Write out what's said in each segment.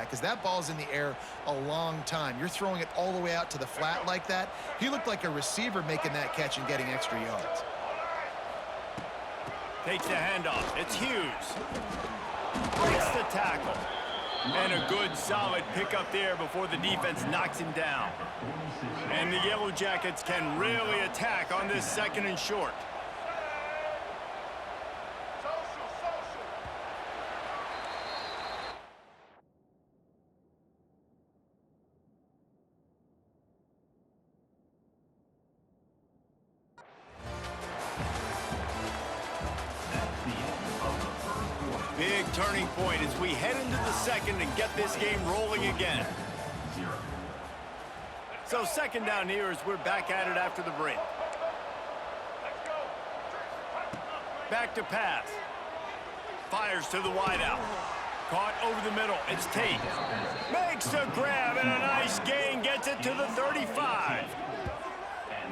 because that ball's in the air a long time. You're throwing it all the way out to the flat like that. He looked like a receiver making that catch and getting extra yards. Takes the handoff. It's Hughes. Breaks the tackle. And a good, solid pickup there before the defense knocks him down. And the Yellow Jackets can really attack on this 2nd and short. Big turning point as we head into the 2nd and get this game rolling again. So 2nd down here as we're back at it after the break. Back to pass. Fires to the wideout. Caught over the middle. It's Tate. Makes a grab and a nice gain. Gets it to the 35.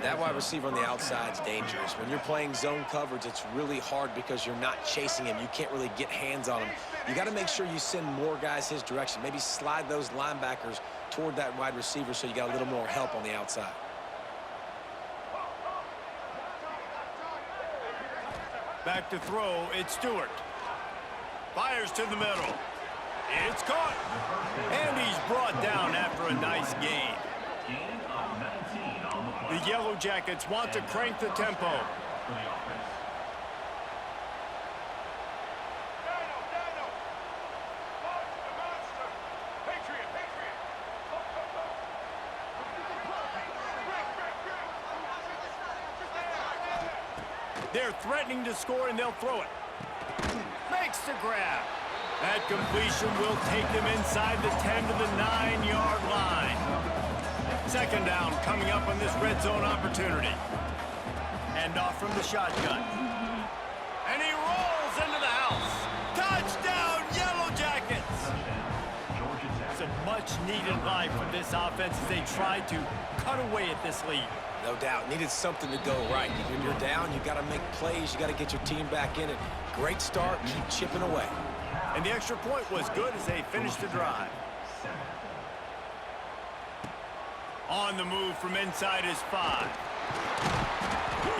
That wide receiver on the outside is dangerous. When you're playing zone coverage, it's really hard because you're not chasing him. You can't really get hands on him. You got to make sure you send more guys his direction. Maybe slide those linebackers toward that wide receiver so you got a little more help on the outside. Back to throw, it's Stewart. Fires to the middle. It's caught. And he's brought down after a nice gain. The Yellow Jackets want to crank the tempo. They're threatening to score, and they'll throw it. Makes the grab. That completion will take them inside the 10 to the 9-yard line. 2nd down coming up on this red zone opportunity. Hand off from the shotgun. And he rolls into the house. Touchdown, Yellow Jackets! It's a much-needed life for this offense as they try to cut away at this lead. No doubt. Needed something to go right. When you're down, you got to make plays. You got to get your team back in it. Great start. Keep chipping away. And the extra point was good as they finished the drive. On the move from inside his 5.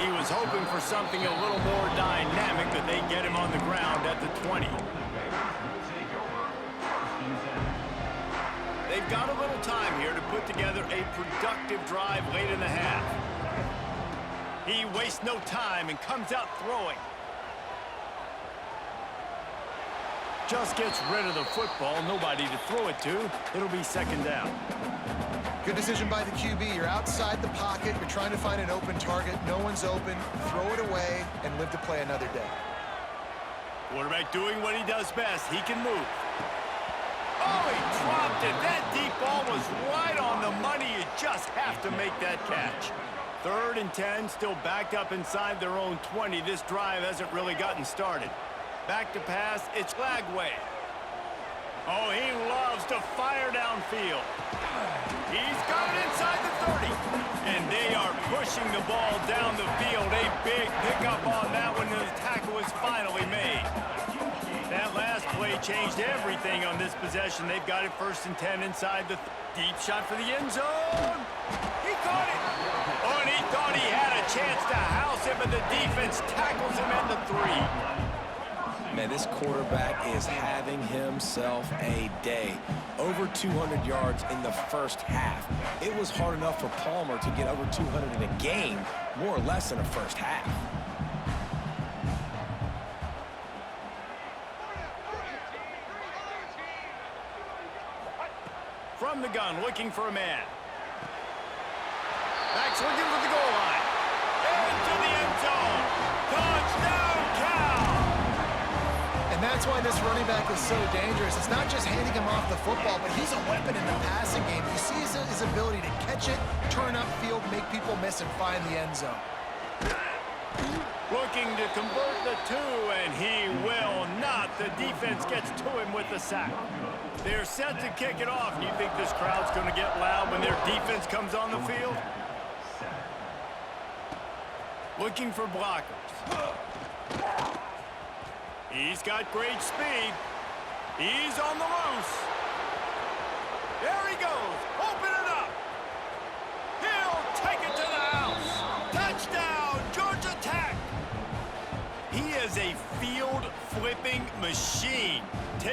He was hoping for something a little more dynamic, but they get him on the ground at the 20. They've got a little time here to put together a productive drive late in the half. He wastes no time and comes out throwing. Just gets rid of the football, nobody to throw it to. It'll be 2nd down. Good decision by the QB. You're outside the pocket. You're trying to find an open target. No one's open. Throw it away and live to play another day. Quarterback doing what he does best. He can move. Oh, he dropped it. That deep ball was right on the money. You just have to make that catch. 3rd and 10, still backed up inside their own 20. This drive hasn't really gotten started. Back to pass, it's Lagway. Oh, he loves to fire downfield. He's got it inside the 30. And they are pushing the ball down the field. A big pickup on that one, and the tackle is finally made. That last play changed everything on this possession. They've got it 1st and 10 inside the deep shot for the end zone. He caught it. Oh, and he thought he had a chance to house him, but the defense tackles him at the 3. Man, this quarterback is having himself a day. Over 200 yards in the 1st half. It was hard enough for Palmer to get over 200 in a game, more or less in the 1st half. From the gun, looking for a man. Backs looking for the goal line. Into the end zone. Touchdown, Cal! And that's why this running back is so dangerous. It's not just handing him off the football, but he's a weapon in the passing game. You see his ability to catch it, turn upfield, make people miss, and find the end zone. Looking to convert the 2, and he will not. The defense gets to him with the sack. They're set to kick it off. You think this crowd's going to get loud when their defense comes on the field? Looking for blockers. He's got great speed. He's on the loose.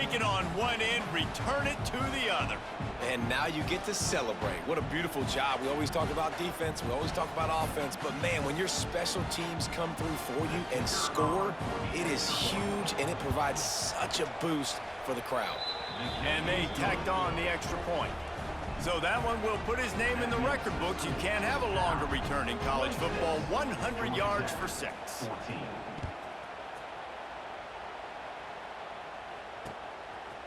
Take it on one end, return it to the other. And now you get to celebrate. What a beautiful job. We always talk about defense. We always talk about offense. But, man, when your special teams come through for you and score, it is huge, and it provides such a boost for the crowd. And they tacked on the extra point. So that one will put his name in the record books. You can't have a longer return in college football. 100 yards for 6.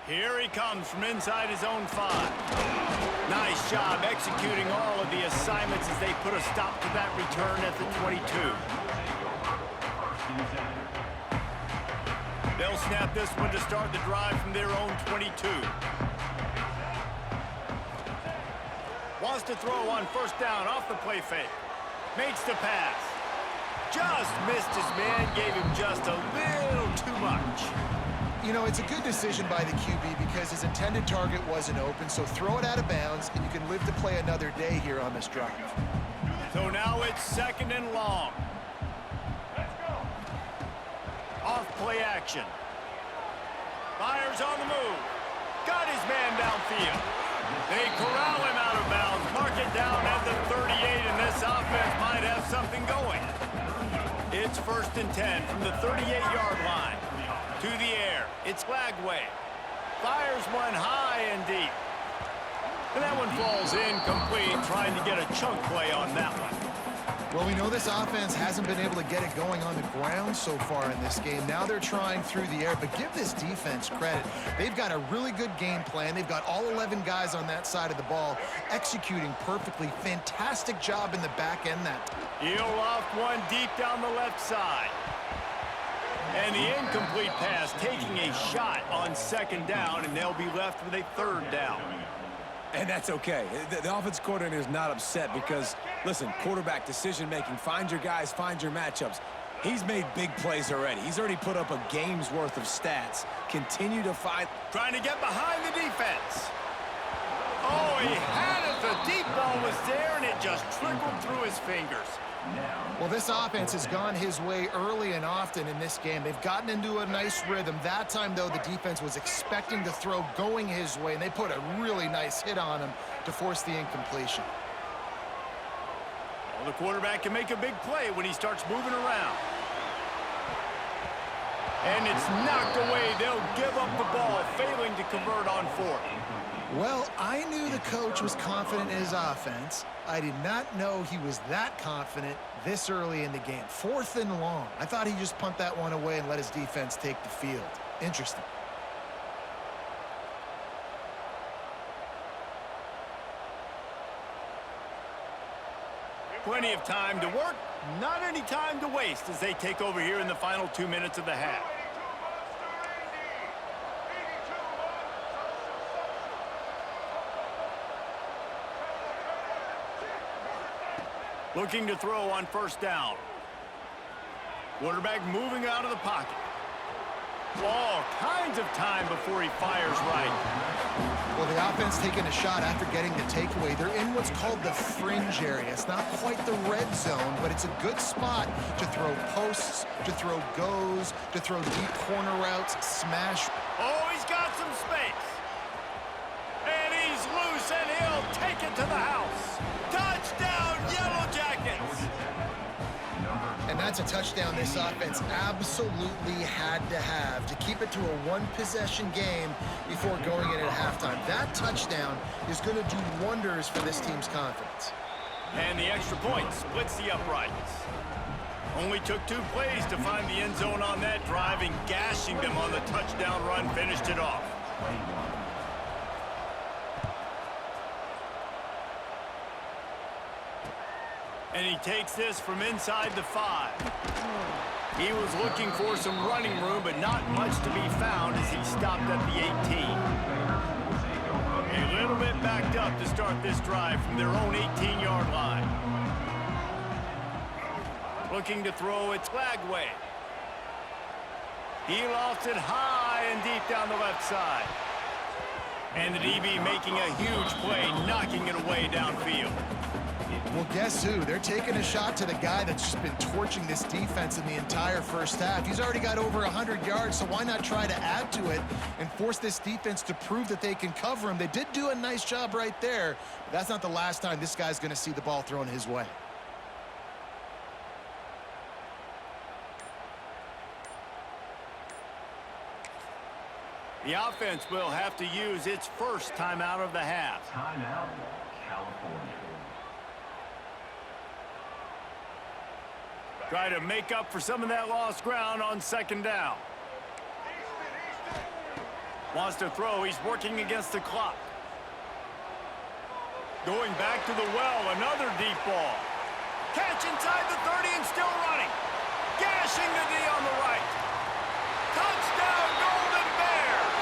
Here he comes from inside his own 5. Nice job executing all of the assignments as they put a stop to that return at the 22. They'll snap this one to start the drive from their own 22. Wants to throw on first down off the play fake. Makes the pass. Just missed his man, gave him just a little too much. You know, it's a good decision by the QB because his intended target wasn't open, so throw it out of bounds, and you can live to play another day here on this drive. So now it's 2nd and long. Off play action. Fires on the move. Got his man downfield. They corral him out of bounds. Mark it down at the 38, and this offense might have something going. It's 1st and 10 from the 38-yard line. To the air. It's Lagway. Fires one high and deep. And that one falls incomplete, trying to get a chunk play on that one. Well, we know this offense hasn't been able to get it going on the ground so far in this game. Now they're trying through the air, but give this defense credit. They've got a really good game plan. They've got all 11 guys on that side of the ball executing perfectly. Fantastic job in the back end that. He'll loft one deep down the left side. And the incomplete pass taking a shot on 2nd down, and they'll be left with a 3rd down. And that's okay. The offense coordinator is not upset because, listen, quarterback decision-making, find your guys, find your matchups. He's made big plays already. He's already put up a game's worth of stats. Continue to find. Trying to get behind the defense. Oh, he had it. The deep ball was there, and it just trickled through his fingers. Well, this offense has gone his way early and often in this game. They've gotten into a nice rhythm. That time, though, the defense was expecting the throw going his way, and they put a really nice hit on him to force the incompletion. Well, the quarterback can make a big play when he starts moving around. And it's knocked away. They'll give up the ball, failing to convert on 4th. Well, I knew the coach was confident in his offense. I did not know he was that confident this early in the game. 4th and long. I thought he'd just punt that one away and let his defense take the field. Interesting. Plenty of time to work, not any time to waste as they take over here in the final 2 minutes of the half. Looking to throw on first down. Quarterback moving out of the pocket. All kinds of time before he fires right. Well, the offense taking a shot after getting the takeaway. They're in what's called the fringe area. It's not quite the red zone, but it's a good spot to throw posts, to throw goes, to throw deep corner routes, smash. Oh, he's got some space. And he's loose, and he'll take it to the house. Touchdown, Yellow Jackets! And that's a touchdown this offense absolutely had to have to keep it to a one-possession game before going in at halftime. That touchdown is going to do wonders for this team's confidence. And the extra point splits the uprights. Only took 2 plays to find the end zone on that drive, and gashing them on the touchdown run finished it off. And he takes this from inside the 5. He was looking for some running room, but not much to be found as he stopped at the 18. A little bit backed up to start this drive from their own 18-yard line. Looking to throw, it's Lagway. He lofts it high and deep down the left side. And the DB making a huge play, knocking it away downfield. Well, guess who? They're taking a shot to the guy that's just been torching this defense in the entire first half. He's already got over 100 yards, so why not try to add to it and force this defense to prove that they can cover him? They did do a nice job right there, but that's not the last time this guy's going to see the ball thrown his way. The offense will have to use its first timeout of the half. Timeout, California. Try to make up for some of that lost ground on second down. Wants to throw. He's working against the clock. Going back to the well. Another deep ball. Catch inside the 30 and still running. Gashing the D on the right. Touchdown, Golden Bears.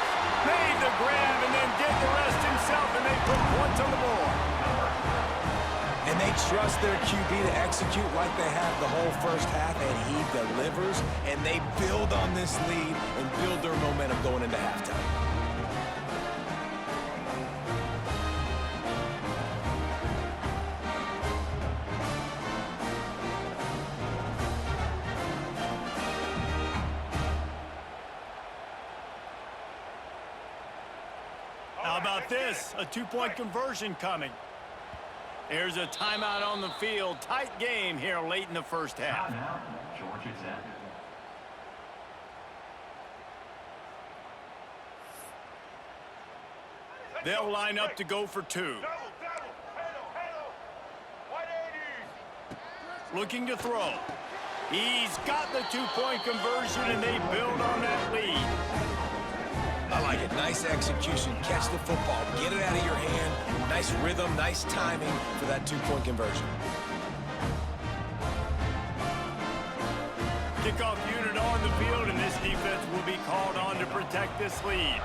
Made the grab and then did the rest himself, and they put points on the board. And they trust their QB to execute like they have the whole first half, and he delivers, and they build on this lead and build their momentum going into halftime. How about this? A two-point conversion coming. There's a timeout on the field. Tight game here late in the first half. Timeout, Georgia Tech. They'll line up to go for two. Looking to throw. He's got the two-point conversion, and they build on that lead. I like it. Nice execution. Catch the football. Get it out of your hand. Nice rhythm, nice timing for that two-point conversion. Kickoff unit on the field, and this defense will be called on to protect this lead.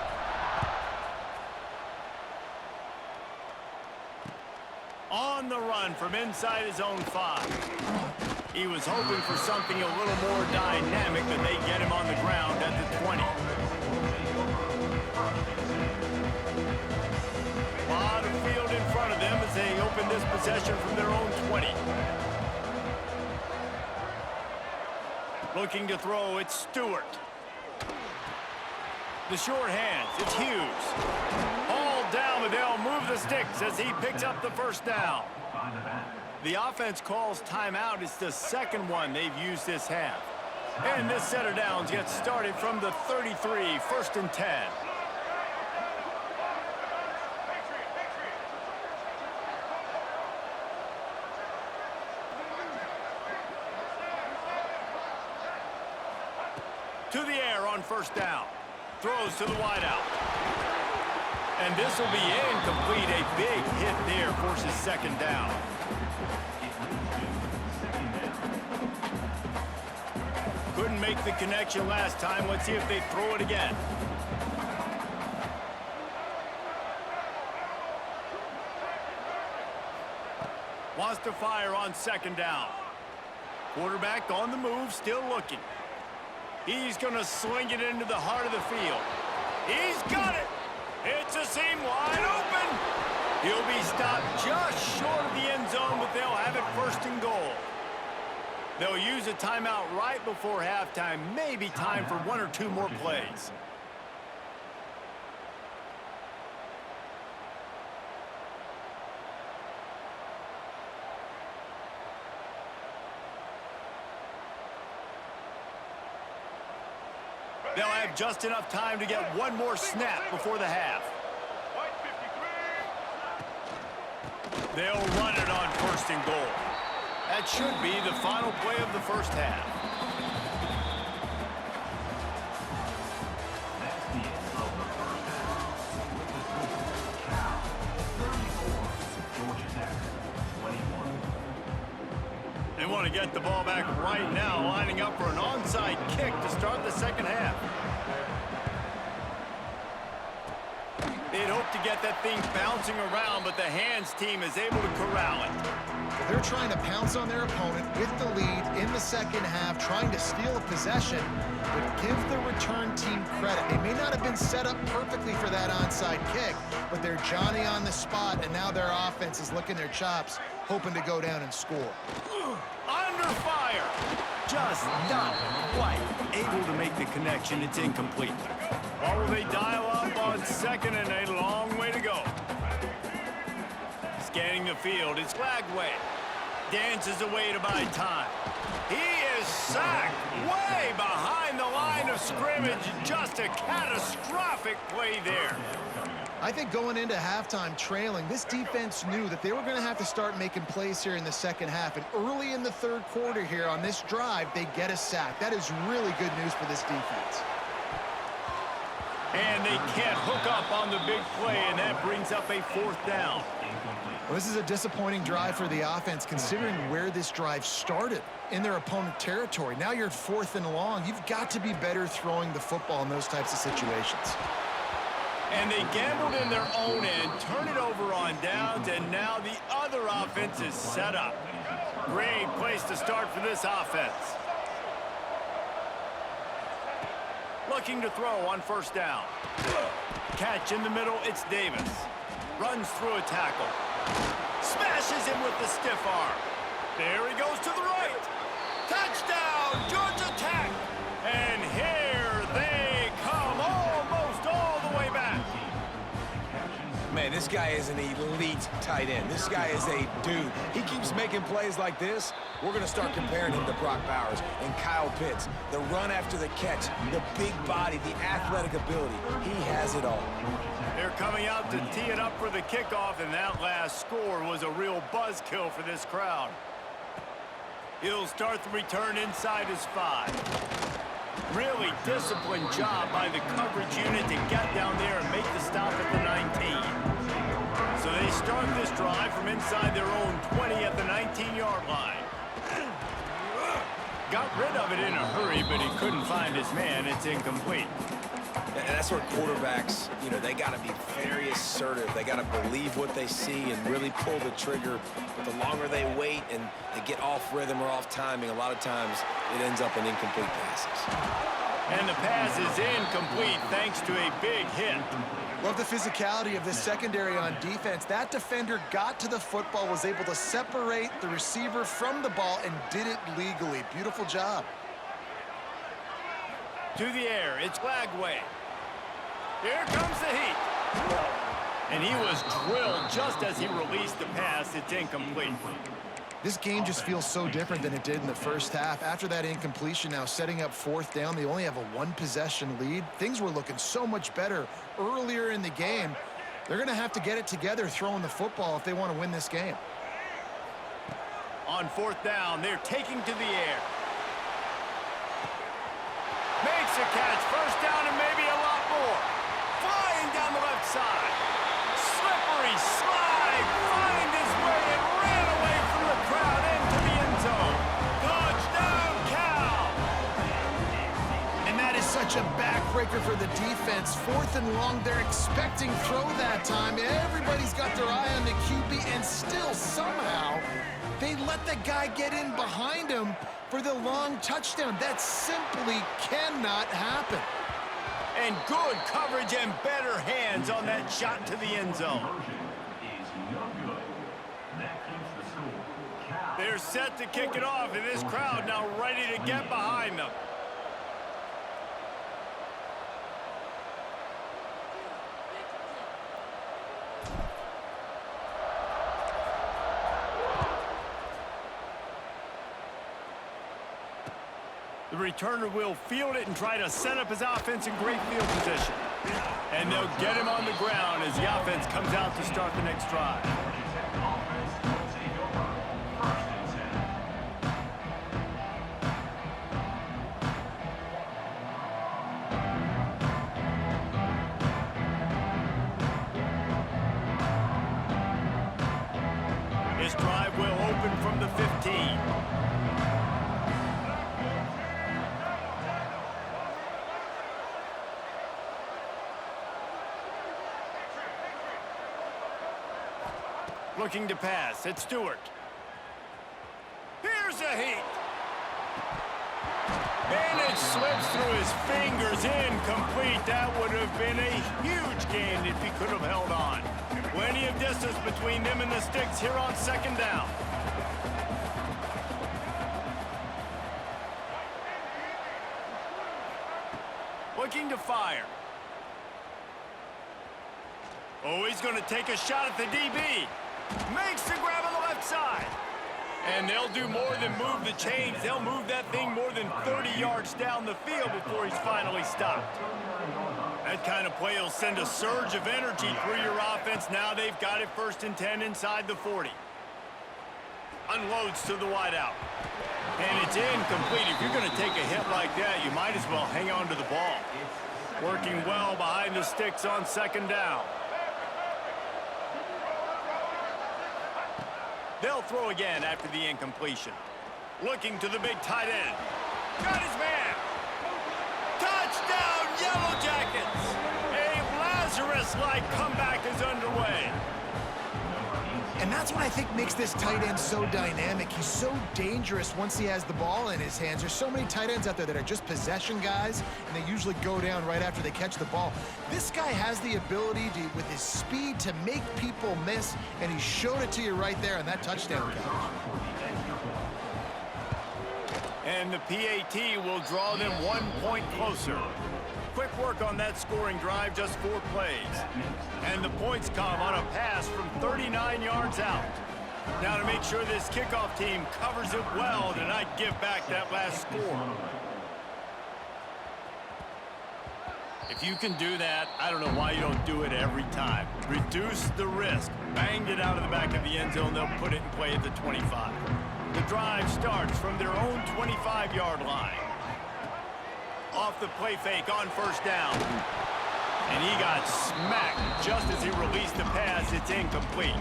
On the run from inside his own 5. He was hoping for something a little more dynamic, but they get him on the ground at the 20. A lot of field in front of them as they open this possession from their own 20. Looking to throw, it's Stewart. The short hands, it's Hughes. All down, but they'll move the sticks as he picks up the first down. The offense calls timeout. It's the second one they've used this half. And this set of downs gets started from the 33, 1st and 10. To the air on first down. Throws to the wideout. And this will be incomplete. A big hit there forces second down. Couldn't make the connection last time. Let's see if they throw it again. Wants to fire on second down. Quarterback on the move, still looking. He's going to sling it into the heart of the field. He's got it. It's a seam wide open. He'll be stopped just short of the end zone, but they'll have it 1st and goal. They'll use a timeout right before halftime. Maybe time for 1 or 2 more plays. They'll have just enough time to get 1 more snap before the half. They'll run it on 1st and goal. That should be the final play of the first half. That's the end of the first half. Cal, 34, Georgia Tech, 21. They want to get the ball back right now, lining up for an onside kick to start the second half. They'd hope to get that thing bouncing around, but the hands team is able to corral it. They're trying to pounce on their opponent with the lead in the second half, trying to steal a possession, but give the return team credit. They may not have been set up perfectly for that onside kick, but they're Johnny on the spot, and now their offense is licking their chops, hoping to go down and score. Under fire. Just not quite able to make the connection. It's incomplete. Or will they dial up on second and a long way to go? Scanning the field, it's Lagway. Dances away to buy time. He is sacked way behind the line of scrimmage. Just a catastrophic play there. I think going into halftime trailing, this defense knew that they were going to have to start making plays here in the second half. And early in the third quarter here on this drive, they get a sack. That is really good news for this defense. And they can't hook up on the big play, and that brings up a fourth down. Well, this is a disappointing drive for the offense, considering where this drive started in their opponent territory. Now you're at 4th and long. You've got to be better throwing the football in those types of situations. And they gambled in their own end, turn it over on downs, and now the other offense is set up. Great place to start for this offense. Looking to throw on first down. Catch in the middle, it's Davis. Runs through a tackle. Smashes him with the stiff arm. There he goes to the right. Touchdown, Georgia Tech. And here they come, almost all the way back. Man, this guy is an elite tight end. This guy is a dude. He keeps making plays like this. We're going to start comparing him to Brock Bowers and Kyle Pitts. The run after the catch, the big body, the athletic ability. He has it all. They're coming out to tee it up for the kickoff, and that last score was a real buzzkill for this crowd. He'll start the return inside his 5. Really disciplined job by the coverage unit to get down there and make the stop at the 19. So they start this drive from inside their own 20 at the 19-yard line. Got rid of it in a hurry, but he couldn't find his man. It's incomplete. And that's where quarterbacks, you know, they got to be very assertive. They got to believe what they see and really pull the trigger. But the longer they wait and they get off rhythm or off timing, a lot of times it ends up in incomplete passes. And the pass is incomplete thanks to a big hit. Love the physicality of this secondary on defense. That defender got to the football, was able to separate the receiver from the ball, and did it legally. Beautiful job. To the air, it's Lagway. Here comes the heat. And he was drilled just as he released the pass. It's incomplete. This game just feels so different than it did in the first half. After that incompletion, now setting up 4th down, they only have a 1-possession lead. Things were looking so much better earlier in the game. They're going to have to get it together throwing the football if they want to win this game. On 4th down, they're taking to the air. Makes a catch, first down and maybe a lot more. Flying down the left side. Slippery slide, find his way and ran away from the crowd into the end zone. Touchdown, Cal! And that is such a backbreaker for the defense. 4th and long, they're expecting throw that time. Everybody's got their eye on the QB, and still somehow they let the guy get in behind him for the long touchdown. That simply cannot happen. And good coverage and better hands on that shot to the end zone. They're set to kick it off, and this crowd now ready to get behind them. The returner will field it and try to set up his offense in great field position. And they'll get him on the ground as the offense comes out to start the next drive. This drive will open from the 15. Looking to pass. It's Stewart. Here's a heat. And it slips through his fingers, incomplete. That would have been a huge gain if he could have held on. Plenty of distance between them and the sticks here on second down. Looking to fire. Oh, he's going to take a shot at the DB. Makes the grab on the left side. And they'll do more than move the chains. They'll move that thing more than 30 yards down the field before he's finally stopped. That kind of play will send a surge of energy through your offense. Now they've got it 1st and 10 inside the 40. Unloads to the wideout. And it's incomplete. If you're going to take a hit like that, you might as well hang on to the ball. Working well behind the sticks on second down. They'll throw again after the incompletion. Looking to the big tight end. Got his man. Touchdown, Yellow Jackets! A Lazarus-like comeback is underway. And that's what I think makes this tight end so dynamic. He's so dangerous once he has the ball in his hands. There's so many tight ends out there that are just possession guys, and they usually go down right after they catch the ball. This guy has the ability to, with his speed, to make people miss, and he showed it to you right there on that touchdown catch. And the PAT will draw them 1 point closer. Quick work on that scoring drive, just 4 plays. And the points come on a pass from 39 yards out. Now to make sure this kickoff team covers it well to not give back that last score. If you can do that, I don't know why you don't do it every time. Reduce the risk. Banged it out of the back of the end zone. They'll put it in play at the 25. The drive starts from their own 25-yard line. Off the play fake on 1st down. And he got smacked just as he released the pass. It's incomplete.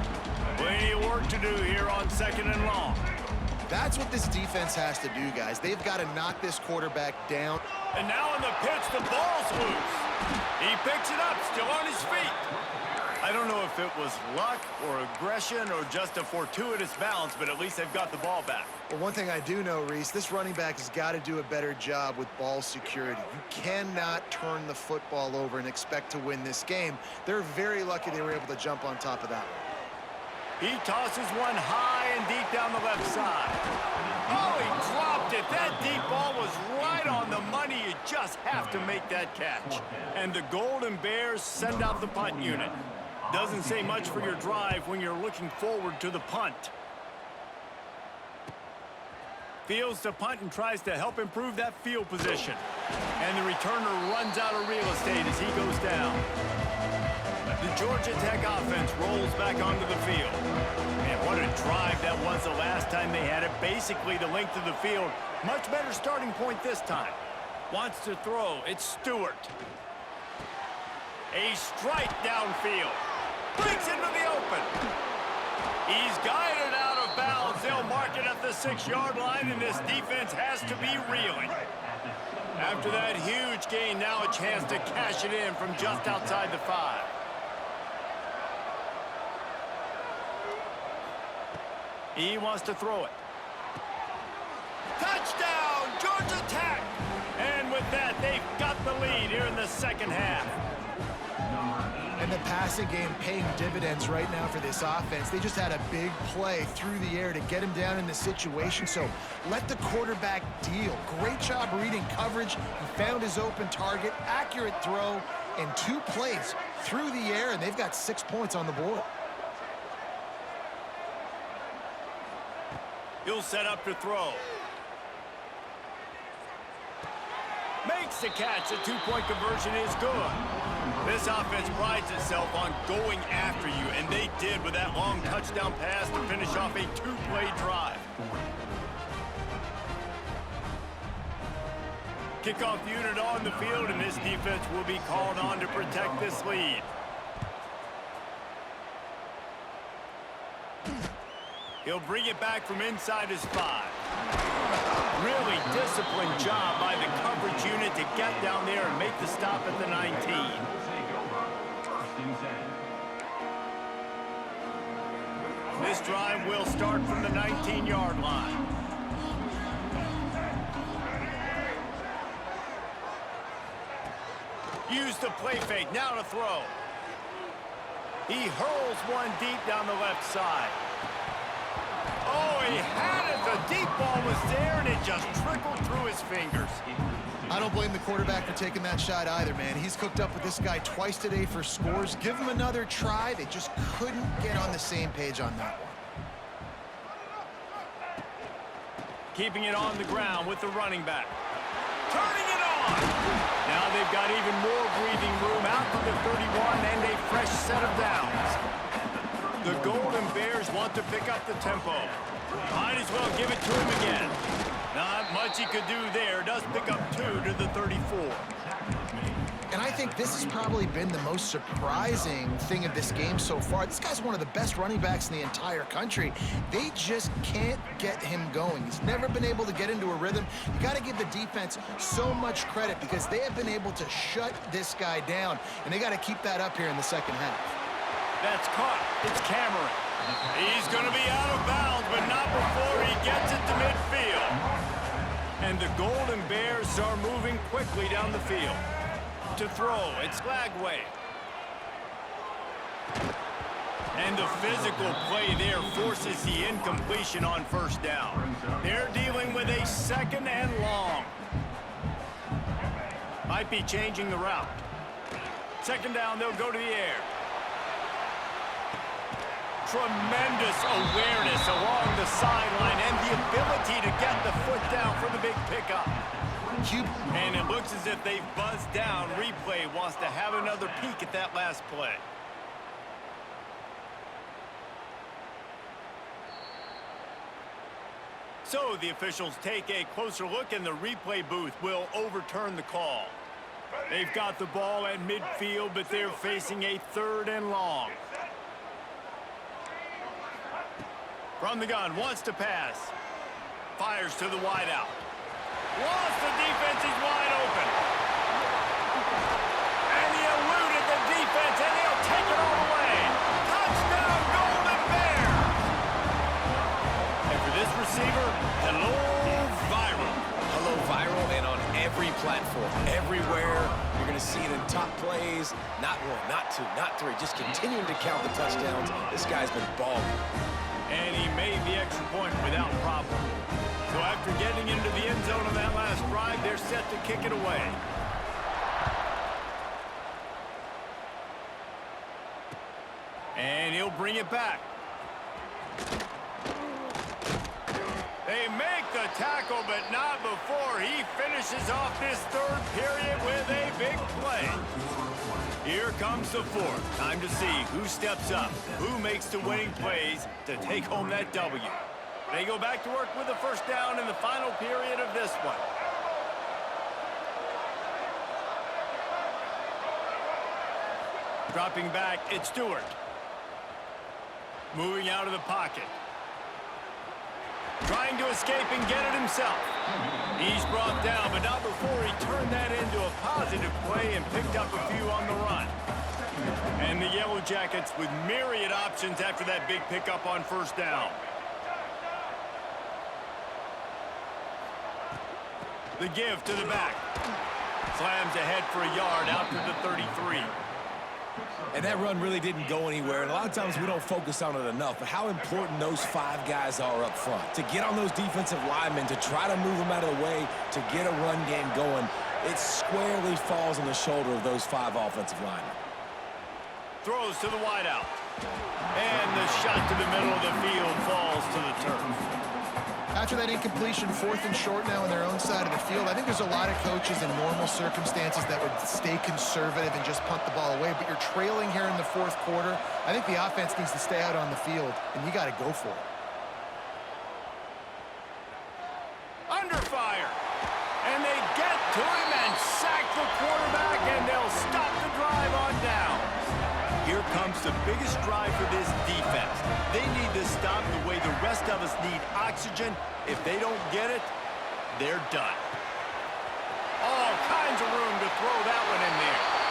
Plenty of work to do here on 2nd and long. That's what this defense has to do, guys. They've got to knock this quarterback down. And now on the pitch, the ball's loose. He picks it up, still on his feet. I don't know if it was luck or aggression or just a fortuitous bounce, but at least they've got the ball back. Well, one thing I do know, Reese, this running back has got to do a better job with ball security. You cannot turn the football over and expect to win this game. They're very lucky they were able to jump on top of that one. He tosses one high and deep down the left side. Oh, he dropped it. That deep ball was right on the money. You just have to make that catch. And the Golden Bears send out the punt unit. Doesn't say much for your drive when you're looking forward to the punt. Fields the punt and tries to help improve that field position. And the returner runs out of real estate as he goes down. The Georgia Tech offense rolls back onto the field. And what a drive that was the last time they had it. Basically the length of the field. Much better starting point this time. Wants to throw. It's Stewart. A strike downfield. Breaks into the open. He's guided out of bounds. They'll mark it at the 6-yard line, and this defense has to be reeling. After that huge gain, now a chance to cash it in from just outside the 5. He wants to throw it. Touchdown, Georgia Tech! And with that, they've got the lead here in the second half. And the passing game paying dividends right now for this offense. They just had a big play through the air to get him down in the situation. So let the quarterback deal. Great job reading coverage. He found his open target, accurate throw, and 2 plays through the air, and they've got 6 points on the board. He'll set up to throw. Makes the catch. The 2-point conversion is good. This offense prides itself on going after you, and they did with that long touchdown pass to finish off a 2-play drive. Kickoff unit on the field, and this defense will be called on to protect this lead. He'll bring it back from inside his 5. Really disciplined job by the coverage unit to get down there and make the stop at the 19. This drive will start from the 19-yard line. Use the play fake, now to throw. He hurls one deep down the left side. Oh, he had it. The deep ball was there, and it just trickled through his fingers. I don't blame the quarterback for taking that shot either, man. He's cooked up with this guy twice today for scores. Give him another try. They just couldn't get on the same page on that one. Keeping it on the ground with the running back. Turning it on. Now they've got even more breathing room out to the 31 and a fresh set of downs. The Golden Bears want to pick up the tempo. Might as well give it to him again. Not much he could do there. Does pick up 2 to the 34. And I think this has probably been the most surprising thing of this game so far. This guy's one of the best running backs in the entire country. They just can't get him going. He's never been able to get into a rhythm. You got to give the defense so much credit because they have been able to shut this guy down, and they got to keep that up here in the second half. That's caught. It's Cameron. He's going to be out of bounds, but not before he gets it to midfield. And the Golden Bears are moving quickly down the field. To throw, it's Lagway. And the physical play there forces the incompletion on first down. They're dealing with a second and long. Might be changing the route. Second down, they'll go to the air. Tremendous awareness along the sideline and the ability to get the foot down for the big pickup. And it looks as if they've buzzed down. Replay wants to have another peek at that last play. So the officials take a closer look, and the replay booth will overturn the call. They've got the ball at midfield, but they're facing a third and long. From the gun, wants to pass. Fires to the wideout. Lost the defense, he's wide open. And he eluded the defense, and he'll take it all the way. Touchdown, Golden Bears! And for this receiver, hello, viral. Hello, viral, and on every platform, everywhere. You're going to see it in top plays. Not one, not two, not three. Just continuing to count the touchdowns. This guy's been balling. And he made the extra point without problem. So after getting into the end zone on that last drive, they're set to kick it away. And he'll bring it back. They make the tackle, but not before he finishes off this third period with a big play. Here comes the fourth. Time to see who steps up, who makes the winning plays to take home that W. They go back to work with the first down in the final period of this one. Dropping back, it's Stewart. Moving out of the pocket. Trying to escape and get it himself. He's brought down, but not before he turned that into a positive play and picked up a few on the run. And the Yellow Jackets with myriad options after that big pickup on first down. The give to the back. Slams ahead for a yard out to the 33. And that run really didn't go anywhere. And a lot of times we don't focus on it enough, but how important those five guys are up front. To get on those defensive linemen, to try to move them out of the way, to get a run game going, it squarely falls on the shoulder of those five offensive linemen. Throws to the wideout. And the shot to the middle of the field falls to the turf. After that incompletion, 4th and short now on their own side of the field, I think there's a lot of coaches in normal circumstances that would stay conservative and just punt the ball away, but you're trailing here in the 4th quarter. I think the offense needs to stay out on the field, and you got to go for it. Under fire. And they get to him and sack the quarterback, and they'll stop the drive on down. Here comes the biggest drive for this defense. They need to stop the way the rest of us need oxygen. If they don't get it, they're done. All kinds of room to throw that one in there.